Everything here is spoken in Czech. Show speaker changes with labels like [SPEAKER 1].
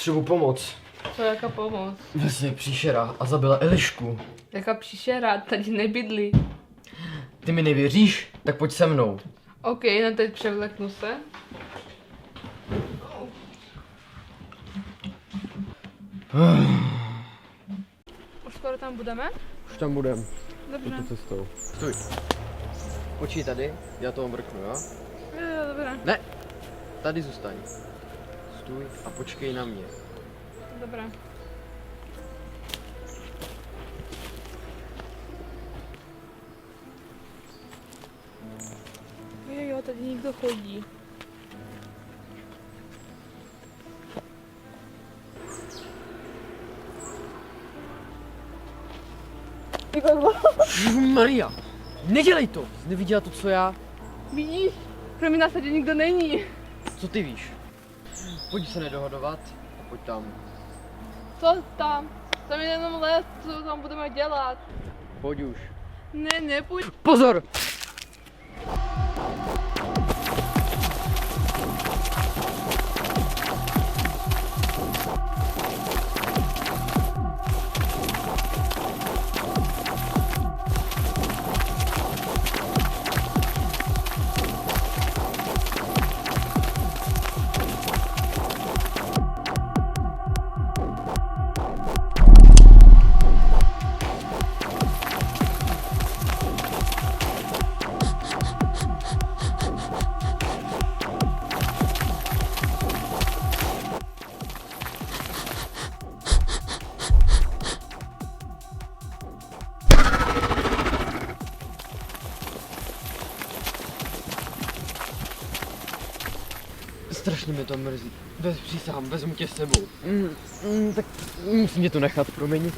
[SPEAKER 1] Potřebuji pomoc.
[SPEAKER 2] Co, jaká pomoc?
[SPEAKER 1] Vesně příšera a zabila Elišku.
[SPEAKER 2] Jaká příšera, tady nebydlí.
[SPEAKER 1] Ty mi nevěříš? Tak pojď se mnou.
[SPEAKER 2] OK, no teď převleknu se. Už skoro tam budeme?
[SPEAKER 1] Už tam budem.
[SPEAKER 2] Dobře.
[SPEAKER 1] Cestou. Stůj. Počkej tady, já to omrknu, jo?
[SPEAKER 2] Jo, dobré.
[SPEAKER 1] Ne, tady zůstaň. Stůj a počkej na mě.
[SPEAKER 2] Dobré. Jo, tady někdo chodí.
[SPEAKER 1] Maria, nedělej to! Jsi neviděla to, co já?
[SPEAKER 2] Vidíš? Kromě nás tady nikdo není.
[SPEAKER 1] Co ty víš? Pojď se nedohodovat a pojď tam.
[SPEAKER 2] Co tam? Tam je jenom les, co tam budeme dělat?
[SPEAKER 1] Pojď už.
[SPEAKER 2] Ne, nepůjď.
[SPEAKER 1] Pozor! Strašně mě to mrzí. Přísahám, vezmu tě s sebou. Tak musím tě to nechat, promiň.